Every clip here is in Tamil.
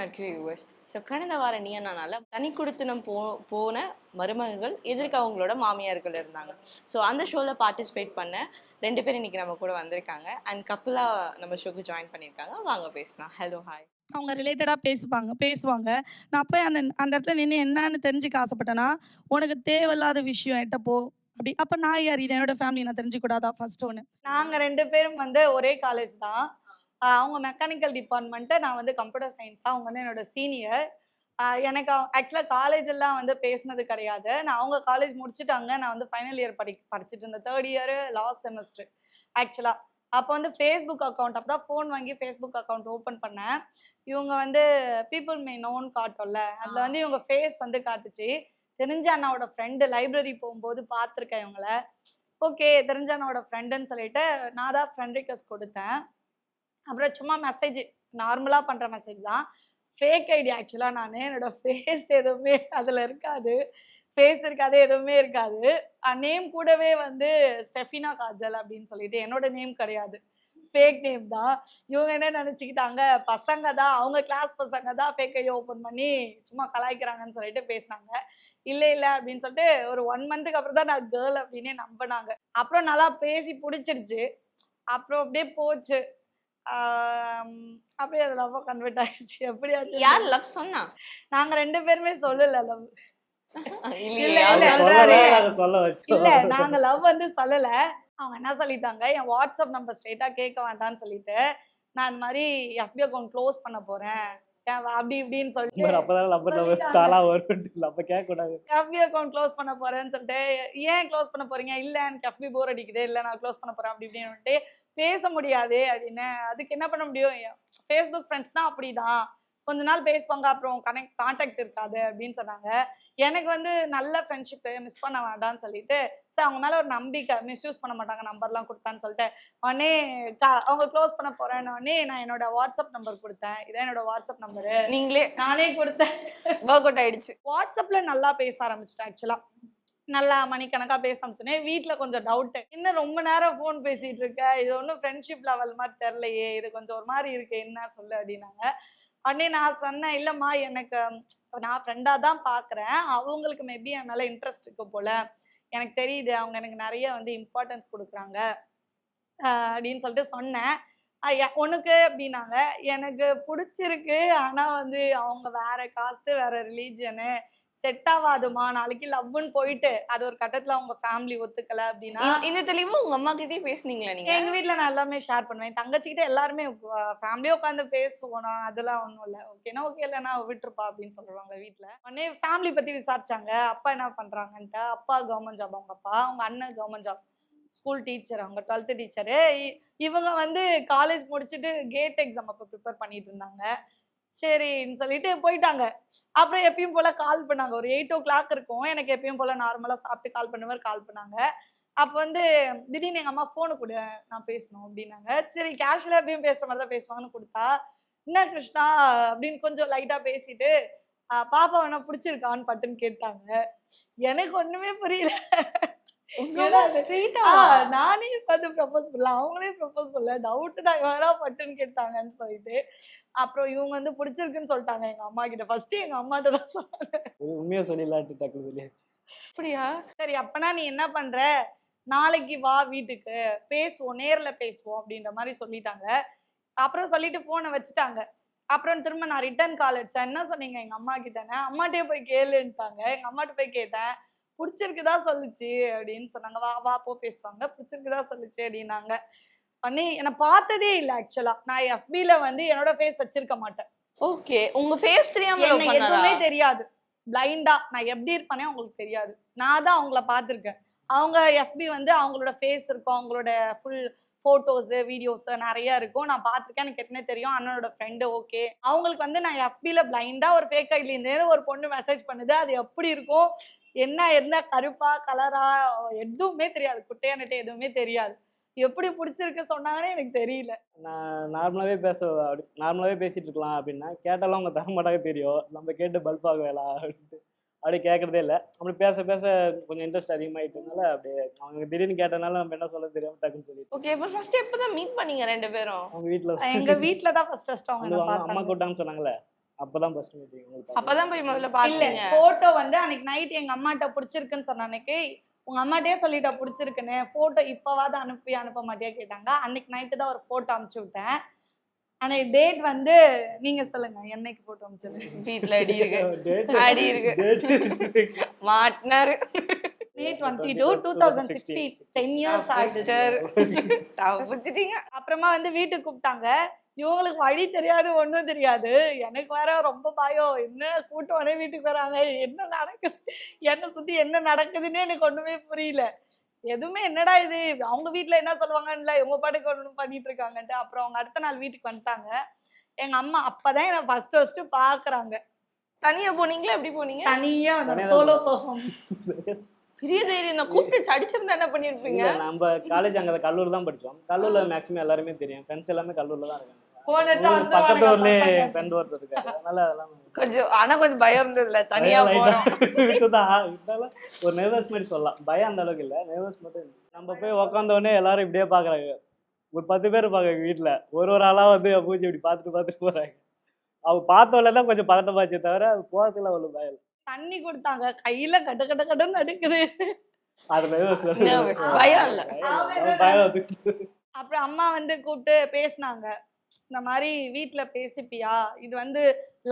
Okay US. ஸோ கடந்த வாரம் நீ நானால தனி குடித்தனம் போன மருமகங்கள் எதிர்க்க அவங்களோட மாமியார்கள் இருந்தாங்க. ஸோ அந்த ஷோவில் பார்ட்டிசிபேட் பண்ண 2 பேர் இன்னைக்கு நம்ம கூட வந்திருக்காங்க அண்ட் கப்பலாக நம்ம ஷோக்கு ஜாயின் பண்ணியிருக்காங்க. வாங்க பேசலாம். Hello hi. அவங்க ரிலேட்டடாக பேசுவாங்க. நான் போய் அந்த அந்த இடத்துல நின்று என்னன்னு தெரிஞ்சுக்க ஆசைப்பட்டேன்னா, உனக்கு தேவையில்லாத விஷயம் என்கிட்ட போ அப்படி. அப்போ நான் யார்? இது என்னோட ஃபேமிலி, நான் தெரிஞ்சுக்கூடாதா? ஃபர்ஸ்ட் ஒன்று. நாங்கள் 2 பேரும் ஒரே காலேஜ் தான். அவங்க மெக்கானிக்கல் டிபார்ட்மெண்ட்டு, நான் கம்ப்யூட்டர் சயின்ஸ். அவங்க என்னோட சீனியர். எனக்கு ஆக்சுவலாக காலேஜ் எல்லாம் பேசினது கிடையாது. நான் அவங்க காலேஜ் முடிச்சுட்டாங்க. நான் ஃபைனல் இயர் படிச்சுட்டு இருந்தேன். 3rd இயர் லாஸ்ட் செமஸ்டர் ஆக்சுவலாக. அப்போ ஃபேஸ்புக் அக்கௌண்ட் அப்போ தான் ஃபோன் வாங்கி ஃபேஸ்புக் அக்கௌண்ட் ஓப்பன் பண்ணேன். இவங்க பீப்புள் மே நோன் காட்டும்ல, அதில் இவங்க ஃபேஸ் காட்டுச்சு. தெரிஞ்ச அண்ணாவோட ஃப்ரெண்டு, லைப்ரரி போகும்போது பார்த்துருக்கேன் இவங்கள. ஓகே, தெரிஞ்ச அண்ணாவோட ஃப்ரெண்டுன்னு சொல்லிட்டு நான் தான் ஃப்ரெண்ட் ரிக்வெஸ்ட் கொடுத்தேன். அப்புறம் சும்மா மெசேஜ், நார்மலாக பண்ணுற மெசேஜ் தான். ஃபேக் ஐடி ஆக்சுவலாக. நான் என்னோட ஃபேஸ் எதுவுமே அதில் இருக்காது, ஃபேஸ் இருக்காது, எதுவுமே இருக்காது. நேம் கூடவே ஸ்டெஃபினா காஜல் அப்படின்னு சொல்லிட்டு என்னோட நேம் கிடையாது, ஃபேக் நேம் தான். இவங்க என்ன நினச்சிக்கிட்டாங்க, பசங்க தான், அவங்க கிளாஸ் பசங்க தான் ஃபேக் ஐடி ஓப்பன் பண்ணி சும்மா கலாய்க்கிறாங்கன்னு சொல்லிட்டு பேசினாங்க. இல்லை அப்படின்னு சொல்லிட்டு ஒரு 1 மந்த்துக்கு அப்புறம் தான் நான் கேர்ள் அப்படின்னே நம்பினாங்க. அப்புறம் நல்லா பேசி பிடிச்சிருச்சு. அப்புறம் அப்படியே போச்சு. அப்படியே அது லவ்வா கன்வெர்ட் ஆயிடுச்சு. எப்படியாச்சும். யார் லவ் சொன்னா? நாங்க 2 பேருமே சொல்லல லவ். இல்ல, நாங்க லவ் சொல்லல. அவங்க என்ன சொல்லிட்டாங்க, என் வாட்ஸ்அப் நம்பர் ஸ்ட்ரெயிட்டா கேட்க வேண்டாம்னு சொல்லிட்டு, நான் இந்த மாதிரி FB அக்கௌண்ட் க்ளோஸ் பண்ண போறேன் அப்படி இப்படின்னு சொல்லிட்டு FB அக்கௌண்ட் க்ளோஸ் பண்ண போறேன்னு சொல்லிட்டு, ஏன் க்ளோஸ் பண்ண போறீங்க? இல்ல எனக்கு FB போர் அடிக்குது, இல்ல நான் க்ளோஸ் பண்ண போறேன் அப்படி இப்படின்னு பேச முடியாது அப்படின்னு. அதுக்கு என்ன பண்ண முடியும்? ஃபேஸ்புக் ஃப்ரெண்ட்ஸ்னா அப்படிதான், கொஞ்ச நாள் பேசுவாங்க, அப்புறம் கான்டாக்ட் இருக்காது அப்படின்னு சொன்னாங்க. எனக்கு நல்ல ஃப்ரெண்ட்ஷிப்பு மிஸ் பண்ண வேண்டாம்னு சொல்லிட்டு, சார் அவங்க மேலே ஒரு நம்பிக்கை, மிஸ்யூஸ் பண்ண மாட்டாங்க நம்பர்லாம் கொடுத்தான்னு சொல்லிட்டு, உடனே அவங்க க்ளோஸ் பண்ண போறேன்னு உடனே நான் என்னோட வாட்ஸ்அப் நம்பர் கொடுத்தேன். இதான் என்னோட வாட்ஸ்அப் நம்பரு. நீங்களே? நானே கொடுத்தேன். ஒர்க் அவுட் ஆயிடுச்சு. வாட்ஸ்அப்ல நல்லா பேச ஆரம்பிச்சிட்டேன் ஆக்சுவலா. நல்லா மணிக்கணக்காக பேச ஆரம்பிச்சோன்னே வீட்டில் கொஞ்சம் டவுட்டு, இன்னும் ரொம்ப நேரம் ஃபோன் பேசிட்டு இருக்க, இது ஒன்றும் ஃப்ரெண்ட்ஷிப் லெவல் மாதிரி தெரிலையே, இது கொஞ்சம் ஒரு மாதிரி இருக்கு, என்ன சொல்லு அப்படின்னாங்க. உடனே நான் சொன்னேன், இல்லைம்மா எனக்கு நான் ஃப்ரெண்டாக தான் பார்க்குறேன், அவங்களுக்கு மேபி என் மேலே இன்ட்ரெஸ்ட் இருக்கு போல, எனக்கு தெரியுது, அவங்க எனக்கு நிறைய இம்பார்ட்டன்ஸ் கொடுக்குறாங்க அப்படின்னு சொல்லிட்டு சொன்னேன். உனக்கு அப்படின்னாங்க. எனக்கு பிடிச்சிருக்கு, ஆனால் அவங்க வேற காஸ்ட்டு, வேற ரிலீஜனு, செட் ஆகாதுமா, நாளைக்கு லவ்னு போயிட்டு அது ஒரு கட்டத்துல அவங்க ஃபேமிலி ஒத்துக்கல அப்படின்னா. இந்த தெளிவா உங்க அம்மா கிட்டே பேசுனீங்களா நீங்க? எங்க வீட்டுல நான் எல்லாமே ஷேர் பண்ணுவேன். தங்கச்சிக்கிட்ட எல்லாருமே ஃபேமிலியா உட்காந்து பேசுவோம். நான் அதெல்லாம் ஒன்றும் இல்லை, ஓகேனா ஓகே, இல்லைன்னா விட்டுருப்பா அப்படின்னு சொல்லுவாங்க வீட்டுல. உடனே ஃபேமிலி பத்தி விசாரிச்சாங்க. அப்பா என்ன பண்றாங்கன்ட்டு. அப்பா கவர்மெண்ட் ஜாப், அவங்க அப்பா. அவங்க அண்ணன் கவர்மெண்ட் ஜாப், ஸ்கூல் டீச்சர், அவங்க 12th டீச்சரு. இவங்க காலேஜ் முடிச்சுட்டு கேட் எக்ஸாம் அப்போ ப்ரிப்பேர் பண்ணிட்டு இருந்தாங்க. சரின்னு சொல்லிட்டு போயிட்டாங்க. அப்புறம் எப்பயும் போல கால் பண்ணாங்க. ஒரு 8 o'clock இருக்கும். எனக்கு எப்பயும் போல நார்மலா சாப்பிட்டு கால் பண்ணுவார், கால் பண்ணாங்க. அப்போ திடீர்னு எங்க அம்மா ஃபோனு கொடு, நான் பேசணும் அப்படின்னாங்க. சரி, கேஷுவலா எப்பயும் பேசுற மாதிரி தான் பேசுவாங்கன்னு கொடுத்தா, என்ன கிருஷ்ணா அப்படின்னு கொஞ்சம் லைட்டா பேசிட்டு, பாப்பா வேணா பிடிச்சிருக்கான்னு பட்டுன்னு கேட்டாங்க. எனக்கு ஒண்ணுமே புரியல. நானே ப்ரப்போஸ் பண்ணல, அவங்களே ப்ரப்போஸ் பண்ணல, டவுட் தான், வேணா பட்டுன்னு கேட்டாங்கன்னு சொல்லிட்டு. அப்புறம் இவங்க பிடிச்சிருக்குன்னு சொல்லிட்டாங்க எங்க அம்மா கிட்ட. ஃபர்ஸ்ட் எங்க அம்மாட்ட தான் சொன்னாங்க. உண்மையா சொல்லிடலான்ட்டு டக்குனு சொல்லியாச்சு. அப்படியா? சரி, அப்பனா நீ என்ன பண்ற, நாளைக்கு வா வீட்டுக்கு பேசுவோம், நேர்ல பேசுவோம் அப்படின்ற மாதிரி சொல்லிட்டாங்க. அப்புறம் சொல்லிட்டு போனை வச்சுட்டாங்க. அப்புறம் திரும்ப நான் ரிட்டர்ன் கால் அடிச்சேன். என்ன சொன்னீங்க எங்க அம்மா கிட்டன்னு? அம்மாட்டே போய் கேளுன்ட்டாங்க. எங்க அம்மாட்ட போய் கேட்டேன். பிடிச்சிருக்குதா சொல்லுச்சு அப்படின்னு சொன்னாங்க. வா வா போ பேசுவாங்க, பிடிச்சிருக்குதா சொல்லுச்சு அப்படின்னாங்க. பண்ணி என்னை பார்த்ததே இல்லை ஆக்சுவலா. நான் FBல என்னோட ஃபேஸ் வச்சிருக்க மாட்டேன். ஓகே, உங்க ஃபேஸ் தெரியாம எதுவுமே தெரியாது, பிளைண்டா நான் எப்படி இருப்பேனே அவங்களுக்கு தெரியாது. நான் தான் அவங்கள பார்த்துருக்கேன். அவங்க FB அவங்களோட ஃபேஸ் இருக்கும், அவங்களோட ஃபுல் ஃபோட்டோஸ் வீடியோஸ் நிறைய இருக்கும். நான் பார்த்துருக்கேன், எனக்கு ஏற்கனவே தெரியும். அண்ணனோட ஃப்ரெண்டு. ஓகே, அவங்களுக்கு நான் FBல பிளைண்டா ஒரு ஃபேக் ஐடியிலேருந்து ஒரு பொண்ணு மெசேஜ் பண்ணுது, அது எப்படி இருக்கும், என்ன கருப்பா கலரா எதுவுமே தெரியாது, குட்டையா நெட்டை எதுவுமே தெரியாது. எப்படி பிடிச்சிருக்கு சொன்னாங்கன்னு எனக்கு தெரியல. நான் நார்மலாகவே பேசிட்டு இருக்கலாம் அப்படின்னா, கேட்டாலும் அவங்க தர மாட்டாங்க, தெரியும். நம்ம கேட்டு பல்ப் ஆக வேலை அப்படின்ட்டு அப்படி கேட்கறதே இல்லை. அப்படி பேச பேச கொஞ்சம் இன்ட்ரெஸ்ட் அதிகமாயிட்டதுனால அப்படியே அவங்க திடீர்னு கேட்டனால நம்ம என்ன சொல்ல தெரியாம டக்குன்னு சொல்லி. ஓகே, இப்போ ஃபர்ஸ்ட் எப்போ தான் மீட் பண்ணீங்க 2 பேரும்? அவங்க வீட்டில். எங்க வீட்டில் தான் ஃபர்ஸ்ட் அவங்க அம்மா கூட்டாங்கன்னு சொன்னாங்களே, அப்பதான் ஃபர்ஸ்ட் மீட்டிங் உங்களுக்கு அப்பதான் போய் முதல்ல இல்ல பாத்தீங்க. போட்டோ வந்து அன்னைக்கு நைட் எங்க அம்மாட்ட பிடிச்சிருக்குன்னு சொன்ன அன்னைக்கு உங்க அம்மாட்டே சொல்லிட்டா பிடிச்சிருக்குன்னு. போட்டோ இப்பவாவது அனுப்ப மாட்டியா கேட்டாங்க. அன்னைக்கு நைட்டு தான் ஒரு போட்டோ அனுப்பிச்சு விட்டேன். அன்னைக்கு டேட் வந்து நீங்க சொல்லுங்க என்னைக்கு போட்டோ அனுப்பிச்சது? வீட்ல அடி இருக்கு, Date- அடி இருக்கு, date மாட்டினாரு. May 22, 2016 10 years ஆகுது. தப்பிச்சிட்டீங்க. அப்புறமா வந்து வீட்டுக்கு கூப்பிட்டாங்க. இவங்களுக்கு வழி தெரியாது ஒண்ணும் தெரியாது. எனக்கு வேற ரொம்ப பயம். என்ன கூட்டோனே வீட்டுக்கு வராங்க, என்ன நடக்குது, என்ன சுத்தி என்ன நடக்குதுன்னு எனக்கு ஒண்ணுமே புரியல. எதுவுமே என்னடா இது அவங்க வீட்ல என்ன சொல்லுவாங்கன்னு இல்ல, இவங்க பாட்டுக்கு ஒண்ணு பண்ணிட்டு இருக்காங்கன்ட்டு. அப்புறம் அவங்க அடுத்த நாள் வீட்டுக்கு வந்துட்டாங்க. எங்க அம்மா அப்பதான் என்ன ஃபர்ஸ்ட் பாக்குறாங்க. தனியா போனீங்களா? எப்படி போனீங்க? தனியா வந்து தனியா சோலோ தான் பெர்ஃபார்மன்ஸ். பெரிய தைரியம் தான். கூப்பிட்டு அடிச்சிருந்தா என்ன பண்ணிருப்பீங்க? இல்ல, நம்ம காலேஜ் அங்க கல்லூர் தான் படிச்சோம். கல்லூர்ல மேக்ஸிமம் எல்லாருமே தெரியும், ஃப்ரெண்ட்ஸ் எல்லாமே கல்லூர்ல தான் இருக்காங்க. போன் அடிச்சா ஊர் பக்கத்து ஊர்லயே வந்துருவாங்க. ஃப்ரெண்ட் ஒருத்தர் இருக்காரு, அதனால அதெல்லாம் கொஞ்சம் ஆனா கொஞ்சம் பயம் இருந்ததுல, தனியா போறோம். விட்டுதான் இருந்தாலும் ஒரு நர்வஸ் மாதிரி சொல்லலாம். பயம் அந்த அளவுக்கு இல்ல, நர்வஸ் மட்டும் இருக்கு. நம்ம போய் உக்காந்த உடனே எல்லாரும் இப்படியே பாக்குறாங்க. ஒரு 10 பேர் பாக்குறாங்க வீட்டுல, ஒரு ஆளா வந்து பூச்சி இப்படி பார்த்துட்டு போறாங்க. அவங்க பார்த்தவள தான் கொஞ்சம் பதட்டமாச்சே தவிர போறதுல அவ்வளவு பயம் இல்லை. தண்ணி கொடுத்தாங்க, கையில கட்டு கட்டு கட்டுன்னு நடுக்குது. அது நர்வஸ் Nervous. பயம் இல்ல. பயம் வந்து அப்புறம் அம்மா வந்து கூப்பிட்டு பேசினாங்க. இந்த மாதிரி வீட்ல பேசிப்பியா, இது வந்து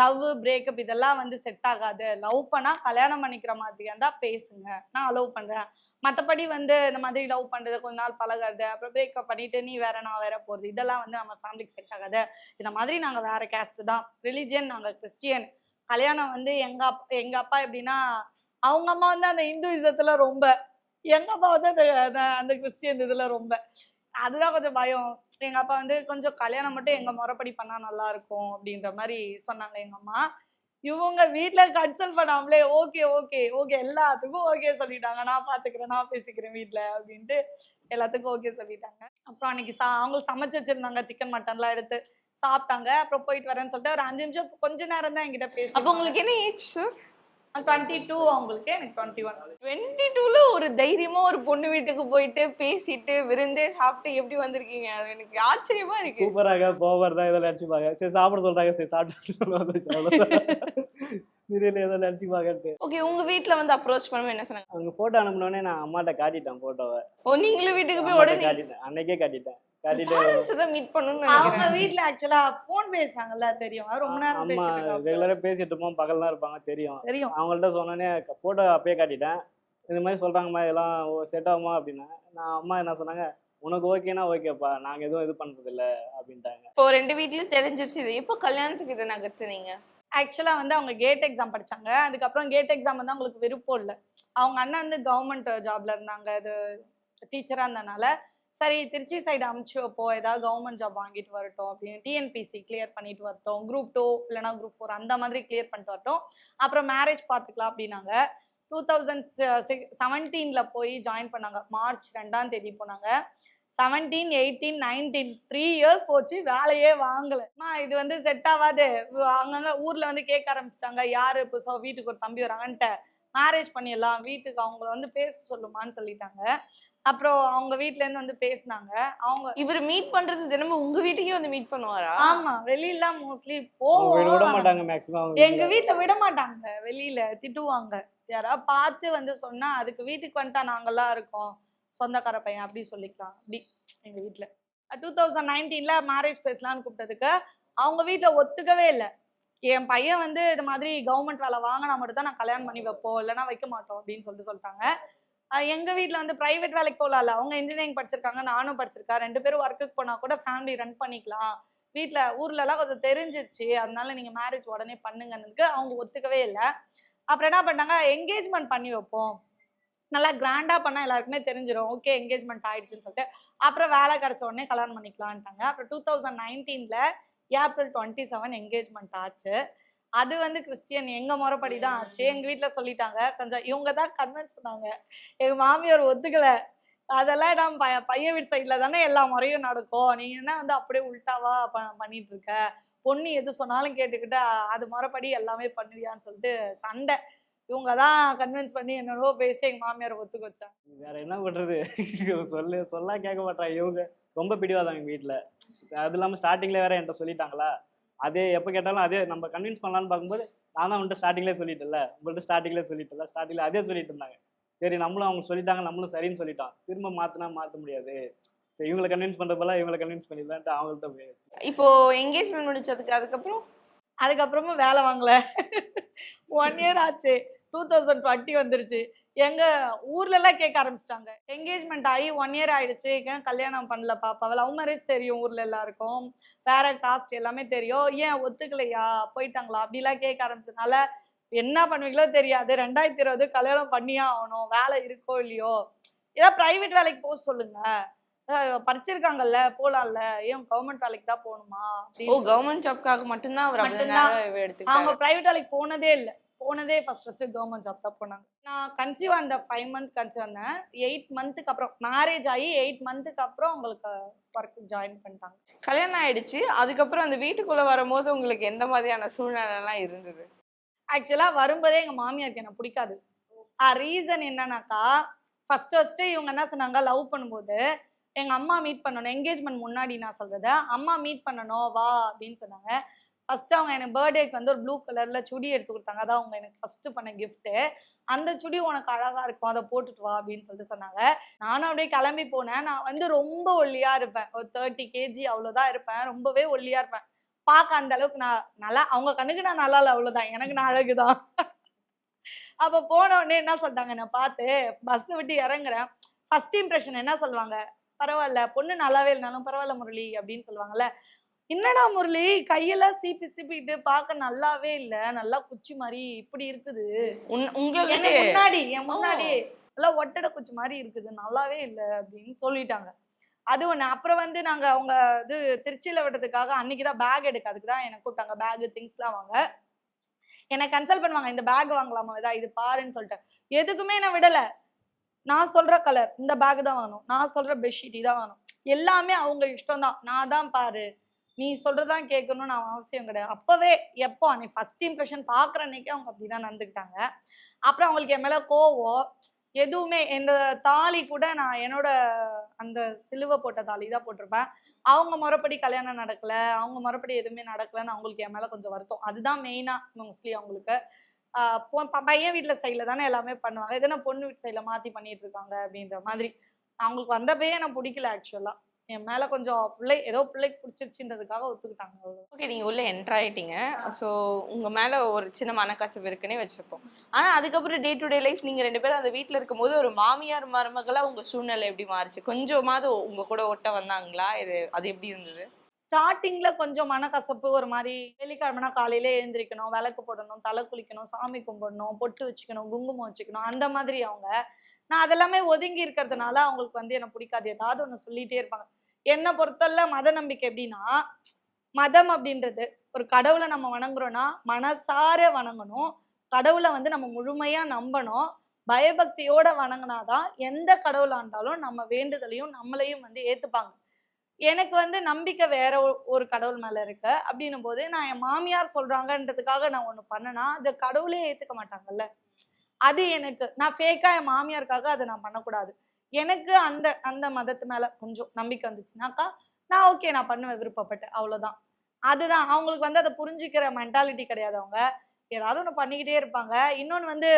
லவ் பிரேக்கப் இதெல்லாம் வந்து செட் ஆகாது. லவ் பண்ணா கல்யாணம் பண்ணிக்கிற மாதிரியா இருந்தா பேசுங்க, நான் அலோவ் பண்றேன். மத்தபடி வந்து இந்த மாதிரி லவ் பண்றது, கொஞ்ச நாள் பழகிறது, அப்புறம் பிரேக்கப் பண்ணிட்டு நீ வேற நான் வேற போறது, இதெல்லாம் வந்து நம்ம ஃபேமிலிக்கு செட் ஆகாது. இந்த மாதிரி நாங்க வேற கேஸ்ட் தான், ரிலிஜியன் நாங்க கிறிஸ்டியன். கல்யாணம் வந்து எங்க அப்பா எப்படின்னா, அவங்க அம்மா வந்து அந்த இந்துயிசத்துல ரொம்ப, எங்க அப்பா வந்து அந்த கிறிஸ்டியன் இதுல ரொம்ப. அதுதான் கொஞ்சம் பயம். எங்க அப்பா வந்து கொஞ்சம் கல்யாணம் மட்டும் எங்க முறைப்படி பண்ணா நல்லா இருக்கும் அப்படின்ற மாதிரி சொன்னாங்க எங்க அம்மா. இவங்க வீட்ல கன்சல்ட் பண்ணாமலே ஓகே ஓகே ஓகே எல்லாத்துக்கும் ஓகே சொல்லிட்டாங்க. நான் பாத்துக்கிறேன், நான் பேசிக்கிறேன் வீட்ல அப்படின்ட்டு எல்லாத்துக்கும் ஓகே சொல்லிட்டாங்க. அப்புறம் அன்னைக்கு அவங்களுக்கு சமைச்சு வச்சிருந்தாங்க, சிக்கன் மட்டன்லாம் எடுத்து சாப்பிட்டாங்க. அப்புறம் போயிட்டு வரேன்னு சொல்லிட்டு ஒரு 5 நிமிஷம் கொஞ்ச நேரம் தான் என்கிட்ட பேசி. அப்ப உங்களுக்கு என்ன ஏஜ் சார்? 22 அவங்களுக்கு, எனக்கு 21. 22ல ஒரு தைரியமா ஒரு பொண்ணு வீட்டுக்கு போயிட்டு பேசிட்டு விருந்தே சாப்பிட்டு எப்படி வந்திருக்கீங்க? அது எனக்கு ஆச்சரியமா இருக்கு. கூப்பிடுறாங்க, போவார்தான் ஏதோ நினைச்சுப்பாங்க. சரி சாப்பிட சொல்றாங்க, சரி சாப்பிட்டு சீரியல் ஏதோ நினைச்சுப்பாங்கன்ட்டு. ஓகே, உங்க வீட்ல வந்து அப்ரோச் பண்ணும்போது என்ன சொன்னாங்க? அவங்க போட்டோ அனுப்பினோடனே நான் அம்மாட்ட காட்டிட்டேன் போட்டோவை. ஓ, நீங்களும் வீட்டுக்கு போய் அம்மாட்ட உடனே காட்டிட்டேன், அன்னைக்கே காட்டிட்டேன். காட்டிட்டு parents தான் மீட் பண்ணணும்னு அவங்க நினைக்கிறேன். வீட்ல ஆக்சுவலா போன் பேசுறாங்கல்ல, தெரியும். அது ரொம்ப நேரம் அம்மா பேசிட்டு இருக்காங்க. ரெகுலரா பேசிட்டு இருப்போம், பகல்லாம் இருப்பாங்க, தெரியும். தெரியும். அவங்கள்ட்ட சொன்னோடனே போட்டோ அப்பயே காட்டிட்டேன். இந்த மாதிரி சொல்றாங்கம்மா, இதெல்லாம் செட் ஆகுமா அப்படின்னா, நான் அம்மா என்ன சொன்னாங்க, உனக்கு ஓகேனா ஓகேப்பா, நாங்க எதுவும் இது பண்றது இல்ல அப்படின்ட்டாங்க. இப்போ 2 வீட்லயும் தெரிஞ்சிருச்சு. இது எப்போ கல்யாணத்துக்கு இதை நகர்த்துனீங்க? ஆக்சுவலா வந்து அவங்க கேட் எக்ஸாம் படிச்சாங்க. அதுக்கப்புறம் கேட் எக்ஸாம் வந்து அவங்களுக்கு விருப்பம் இல்லை. அவங்க அண்ணன் வந்து கவர்மெண்ட் ஜாப்ல இருந்தாங்க, அது டீச்சரா இருந்தனால சரி திருச்சி சைடு அமுச்சு வைப்போம், ஏதாவது கவர்மெண்ட் ஜாப் வாங்கிட்டு வரட்டும் அப்படின்னு. டிஎன்பிசி கிளியர் பண்ணிட்டு வரட்டும், குரூப் 2 இல்லைனா குரூப் 4 அந்த மாதிரி கிளியர் பண்ணிட்டு வரட்டும், அப்புறம் மேரேஜ் பார்த்துக்கலாம் அப்படின்னாங்க. 2017ல போய் ஜாயின் பண்ணாங்க. மார்ச் 2ஆம் தேதி போனாங்க. 17, 18, 19 3 இயர்ஸ் போச்சு, வேலையே வாங்கல. இது வந்து செட் ஆகாது. அங்கங்க ஊர்ல வந்து கேட்க ஆரம்பிச்சிட்டாங்க, யாரு இப்போ வீட்டுக்கு ஒரு தம்பி வராங்கன்ட்டு மேரேஜ் பண்ணிடலாம், வீட்டுக்கு அவங்கள வந்து பேச சொல்லுமான்னு சொல்லிட்டாங்க. அப்புறம் அவங்க வீட்ல இருந்து வந்து பேசினாங்க. அவங்க இவர் மீட் பண்றது தினமும் உங்க வீட்டுக்கே வந்து மீட் பண்ணுவாரா? ஆமா, வெளியில மோஸ்ட்லி விட போவோம். மாட்டாங்க மேக்ஸிமம். எங்க வீட்ல விட மாட்டாங்க, வெளியில திட்டுவாங்க. யாராவது பார்த்து வந்து சொன்னா அதுக்கு வீட்டுக்கு வந்துட்டா நாங்கெல்லாம் இருக்கோம், சொந்தக்கார பையன் அப்படி சொல்லிக்கலாம் அப்படி. எங்க வீட்ல 2019ல மேரேஜ் பேசலாம்னு கூப்பிட்டதுக்கு அவங்க வீட்ல ஒத்துக்கவே இல்லை. என் பையன் வந்து இது மாதிரி கவர்மெண்ட் வேலை வாங்கினா மட்டும் தான் நான் கல்யாணம் பண்ணி வைப்போம், இல்லைன்னா வைக்க மாட்டோம் அப்படின்னு சொல்லிட்டாங்க. எங்க வீட்ல வந்து பிரைவேட் வேலைக்கு போகலாம்ல, அவங்க இன்ஜினியரிங் படிச்சிருக்காங்க, நானும் படிச்சிருக்கேன், 2 பேரும் ஒர்க்குக்கு போனா கூட ஃபேமிலி ரன் பண்ணிக்கலாம், வீட்ல ஊர்ல எல்லாம் கொஞ்சம் தெரிஞ்சிருச்சு, அதனால நீங்க மேரேஜ் உடனே பண்ணுங்கன்னு அவங்க ஒத்துக்கவே இல்லை. அப்புறம் என்ன பண்ணாங்க, என்கேஜ்மெண்ட் பண்ணி வைப்போம், நல்லா கிராண்டா பண்ணா எல்லாருக்குமே தெரிஞ்சிடும், ஓகே என்கேஜ்மெண்ட் ஆயிடுச்சுன்னு சொல்லிட்டு அப்புறம் வேலை கிடைச்ச உடனே கல்யாணம் பண்ணிக்கலான்ட்டாங்க. அப்புறம் 2019ல ஏப்ரல் 27 என்கேஜ்மெண்ட் ஆச்சு. அது வந்து கிறிஸ்டியன் எங்க முறைப்படி தான் ஆச்சு. எங்க வீட்ல சொல்லிட்டாங்க, கொஞ்சம் இவங்க தான் கன்வின்ஸ் பண்ணாங்க, எங்க மாமியார் ஒத்துக்கல. அதெல்லாம் நம்ம பையன் வீட்டு சைட்ல தானே எல்லா முறையும் நடக்கும், நீ என்ன வந்து அப்படியே உள்டாவா பண்ணிட்டு இருக்க, பொண்ணு எது சொன்னாலும் கேட்டுக்கிட்டு அது முறைப்படி எல்லாமே பண்ணுவியான்னு சொல்லிட்டு சண்டை. இவங்க தான் கன்வின்ஸ் பண்ணி என்னவோ பேசி எங்க மாமியார் ஒத்துக்க வச்சாங்க. வேற என்ன பண்றது, சொல்ல கேட்க மாட்டாங்க. இவங்க ரொம்ப பிடிவாதம் எங்க வீட்டுல. அது இல்லாம ஸ்டார்டிங்ல வேற என்கிட்ட சொல்லிட்டாங்களா, அதே எப்போ கேட்டாலும் அதே நம்ம கன்வின்ஸ் பண்ணலான்னு பார்க்கும்போது நான் தான் வந்துட்டு ஸ்டார்டிங்லேயே சொல்லிட்டேன்ல, உங்கள்கிட்ட ஸ்டார்டிங்லேயே சொல்லிட்டேன்ல, ஸ்டார்டிங்கில் அதே சொல்லிட்டு இருந்தாங்க. சரி நம்மளும் அவங்க சொல்லிட்டாங்க, நம்மளும் சரின்னு சொல்லிட்டோம், திரும்ப மாற்றினா மாற்ற முடியாது, சரி இவங்களை கன்வின்ஸ் பண்ணுறப்பெல்லாம் இவங்களை கன்வின்ஸ் பண்ணிடலான்ட்டு அவங்கள்ட்ட போய் இப்போ என்கேஜ்மெண்ட் முடிச்சதுக்கு அதுக்கப்புறமும் வேலை வாங்கல. 1 இயர் ஆச்சு. 2020 வந்துருச்சு. எங்க ஊர்ல எல்லாம் கேட்க ஆரம்பிச்சிட்டாங்க. என்கேஜ்மெண்ட் ஆகி 1 இயர் ஆயிடுச்சு, ஏன் கல்யாணம் பண்ணல பாப்பாவை? லவ் மேரேஜ் தெரியும் ஊர்ல எல்லாருக்கும், வேற காஸ்ட் எல்லாமே தெரியும், ஏன் ஒத்துக்கலையா, போயிட்டாங்களா அப்படிலாம் கேட்க ஆரம்பிச்சதுனால என்ன பண்ணுவீங்களோ தெரியாது. 2020 கல்யாணம் பண்ணியே ஆகணும், வேலை இருக்கோ இல்லையோ, ஏதாவது பிரைவேட் வேலைக்கு போக சொல்லுங்க, படிச்சிருக்காங்கல்ல போலாம்ல, ஏன் கவர்மெண்ட் வேலைக்கு தான் போகணுமா அப்படின்னு கவர்மெண்ட் ஜாப்காக மட்டும்தான் அவர் அவ்வளவு நேரம் எடுத்துக்கிட்டாரு. அவங்க பிரைவேட் வேலைக்கு போனதே இல்ல. போனதே ஃபர்ஸ்ட் கவர்மெண்ட் ஜாப் தான் போனாங்க. நான் கன்சீவ் அந்த 5 மந்த் கன்சீவ் வந்தேன். 8 மந்த்துக்கு அப்புறம் மேரேஜ் ஆகி 8 மந்த்துக்கு அப்புறம் அவங்களுக்கு ஒர்க் ஜாயின் பண்ணிட்டாங்க. கல்யாணம் ஆயிடுச்சு. அதுக்கப்புறம் அந்த வீட்டுக்குள்ள வரும்போது உங்களுக்கு எந்த மாதிரியான சூழ்நிலை எல்லாம் இருந்தது? ஆக்சுவலா வரும்போதே எங்க மாமியாருக்கு எனக்கு பிடிக்காது. ரீசன் என்னன்னாக்கா, ஃபர்ஸ்ட் இவங்க என்ன சொன்னாங்க, லவ் பண்ணும்போது எங்க அம்மா மீட் பண்ணணும், என்கேஜ்மெண்ட் முன்னாடி நான் சொல்றது, அம்மா மீட் பண்ணணும் வா அப்படின்னு சொன்னாங்க. ஃபர்ஸ்ட் அவங்க எனக்கு பர்த்டேக்கு வந்து ஒரு ப்ளூ கலர்ல சுடி எடுத்து கொடுத்தாங்க, அதான் அவங்க எனக்கு ஃபர்ஸ்ட் பண்ண கிஃப்ட். அந்த சுடி உனக்கு அழகா இருக்கும், அதை போட்டுட்டு வா அப்படின்னு சொல்லிட்டு சொன்னாங்க. நானும் அப்படியே கிளம்பி போனேன். நான் வந்து ரொம்ப ஒல்லியா இருப்பேன், ஒரு 30 kg அவ்வளவுதான் இருப்பேன், ரொம்பவே ஒல்லியா இருப்பேன். பார்க்க அந்த அளவுக்கு நான் நல்லா, அவங்க கண்ணுக்கு நான் நல்லா இல்லை, அவ்வளவுதான், எனக்கு நான் அழகுதான். அப்ப போன உடனே என்ன சொல்லிட்டாங்க, நான் பார்த்து பஸ் விட்டு இறங்குறேன், ஃபர்ஸ்ட் இம்ப்ரெஷன் என்ன சொல்லுவாங்க, பரவாயில்ல பொண்ணு நல்லாவே இல்லைனாலும் பரவாயில்ல முரளி அப்படின்னு சொல்லுவாங்கல்ல. என்னடா முரளி கையெல்லாம் சீப்பிட்டு பார்க்க நல்லாவே இல்ல, நல்லா குச்சி மாதிரி இப்படி இருக்குது, என் முன்னாடி நல்லா ஒட்டடை குச்சி மாதிரி இருக்குது, நல்லாவே இல்ல அப்படின்னு சொல்லிட்டாங்க. அது ஒண்ணு. அப்புறம் வந்து நாங்க அவங்க இது திருச்சியில விடுறதுக்காக அன்னைக்குதான் பேக் எடுக்க, அதுக்குதான் எனக்கு கூப்பிட்டாங்க, பேக் திங்ஸ் எல்லாம் வாங்க. என்னை கன்சல்ட் பண்ணுவாங்க, இந்த பேக் வாங்கலாமா இதா இது பாருன்னு சொல்லிட்டு. எதுக்குமே நான் விடல. நான் சொல்ற கலர் இந்த பேக் தான் வாங்கணும், நான் சொல்ற பெட்ஷீட் இதான் வாங்கணும், எல்லாமே அவங்க இஷ்டம் தான். நான் தான் பாரு நீ சொல்றதான் கேட்கணும்னு அவசியம் கிடையாது. அப்பவே எப்போ அன்னைக்கு ஃபர்ஸ்ட் இம்ப்ரெஷன் பாக்குற அன்னைக்கு அவங்க அப்படிதான் நடந்துக்கிட்டாங்க. அப்புறம் அவங்களுக்கு என் மேல கோவம் எதுவுமே, இந்த தாலி கூட நான் என்னோட அந்த சிலுவை போட்ட தாலி தான் போட்டிருப்பேன். அவங்க முறைப்படி கல்யாணம் நடக்கல, அவங்க முறைப்படி எதுவுமே நடக்கலன்னு அவங்களுக்கு என் மேல கொஞ்சம் வருத்தம். அதுதான் மெயினா மோஸ்ட்லி அவங்களுக்கு. பையன் வீட்டுல சைட்ல தானே எல்லாமே பண்ணுவாங்க, எதனா பொண்ணு வீட்டு சைட்ல மாத்தி பண்ணிட்டு இருக்காங்க அப்படின்ற மாதிரி. அவங்களுக்கு வந்த பையன் எனக்கு பிடிக்கல ஆக்சுவலா, என் மேல கொஞ்சம் பிள்ளைக்கு பிடிச்சிருச்சுன்றதுக்காக ஒத்துக்கிட்டாங்க. ஓகே, நீங்க உள்ள என்டர் ஆயிட்டீங்க. ஸோ உங்க மேல ஒரு சின்ன மனக்கசப்பு இருக்குன்னே வச்சிருப்போம். ஆனா அதுக்கப்புறம் டே டு டே லைஃப் நீங்க 2 பேரும் அந்த வீட்டுல இருக்கும்போது ஒரு மாமியார் மருமகளா உங்க சூழ்நிலை எப்படி மாறுச்சு? கொஞ்சமாவது உங்க கூட ஒட்ட வந்தாங்களா? அது எப்படி இருந்தது? ஸ்டார்டிங்ல கொஞ்சம் மனக்கசப்பு, ஒரு மாதிரி வெள்ளிக்கிழமைனா காலையில எழுந்திரிக்கணும், விளக்கு போடணும், தலை குளிக்கணும், சாமி கும்பிடணும், பொட்டு வச்சுக்கணும், குங்குமம் வச்சுக்கணும், அந்த மாதிரி அவங்க. நான் அதெல்லாமே ஒதுங்கி இருக்கிறதுனால அவங்களுக்கு வந்து என்ன பிடிக்காது, ஏதாவது ஒண்ணு சொல்லிட்டே இருப்பாங்க. என்னை பொறுத்தவரை மத நம்பிக்கை எப்படின்னா, மதம் அப்படின்றது ஒரு கடவுளை நம்ம வணங்குறோம்னா மனசார வணங்கணும், கடவுளை வந்து நம்ம முழுமையா நம்பணும், பயபக்தியோட வணங்கினாதான் எந்த கடவுளா இருந்தாலும் நம்ம வேண்டுதலையும் நம்மளையும் வந்து ஏத்துப்பாங்க. எனக்கு வந்து நம்பிக்கை வேற ஒரு கடவுள் மேல இருக்கு. அப்படின்னும் போது நான் என் மாமியார் சொல்றாங்கன்றதுக்காக நான் ஒண்ணு பண்ணனா அது கடவுளே ஏத்துக்க மாட்டாங்கல்ல. அது எனக்கு, நான் ஃபேக்கா என் மாமியாருக்காக அதை நான் பண்ணக்கூடாது. எனக்கு அந்த அந்த மதத்து மேல கொஞ்சம் நம்பிக்கை வந்துச்சுனாக்கா நான் ஓகே, நான் பண்ணுவேன் விருப்பப்பட்டு, அவ்வளவுதான். அதுதான் அவங்களுக்கு வந்து அதை புரிஞ்சுக்கிற மென்டாலிட்டி கிடையாது. அவங்க ஏதாவது ஒண்ணு பண்ணிக்கிட்டே இருப்பாங்க. இன்னொன்னு வந்து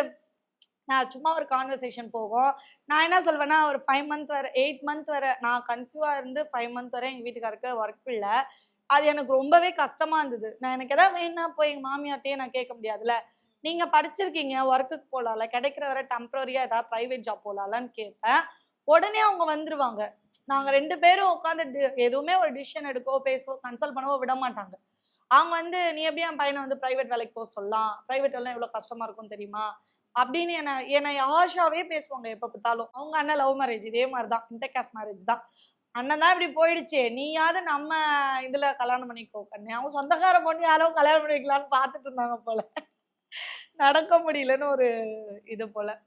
நான் சும்மா ஒரு கான்வர்சேஷன் போகும். நான் என்ன சொல்வேன்னா, ஒரு 5 மந்த் வரை 8 மந்த் வரை நான் கன்சீவா இருந்து 5 மந்த் வரை எங்க வீட்டுக்காருக்கு ஒர்க் இல்ல. அது எனக்கு ரொம்பவே கஷ்டமா இருந்தது. நான் எனக்கு ஏதாவது வேணும்னா போய் எங்க மாமியார்ட்டயே நான் கேட்க முடியாதுல்ல. நீங்க படிச்சிருக்கீங்க, ஒர்க்குக்கு போலாம்ல, கிடைக்கிற வரை டெம்பரரியா ஏதாவது பிரைவேட் ஜாப் போலாம்லன்னு கேட்பேன். உடனே அவங்க வந்துருவாங்க. நாங்க 2 பேரும் உட்காந்து எதுவுமே ஒரு டிசிஷன் எடுக்கவோ பேசவோ கன்சல்ட் பண்ணவோ விட மாட்டாங்க. அவங்க வந்து நீ எப்படி என் பையனை வந்து பிரைவேட் வேலைக்கு போக சொல்லலாம், பிரைவேட் வேலை எவ்வளவு கஷ்டமா இருக்கும் தெரியுமா அப்படின்னு என்னை ஆஷாவே பேசுவாங்க எப்ப பார்த்தாலும். அவங்க அண்ணன் லவ் மேரேஜ், இதே மாதிரிதான், இன்டர் காஸ்ட் மேரேஜ் தான். அண்ணன் தான் இப்படி போயிடுச்சு, நீயாவது நம்ம இதுல கல்யாணம் பண்ணிக்கோ கண்ணு. அவங்க சொந்தக்கார பொண்ணு யாரோ கல்யாணம் பண்ணிக்கலாம்னு பார்த்துட்டு இருந்தாங்க போல, நடக்க முடியலன்னு ஒரு இது போல.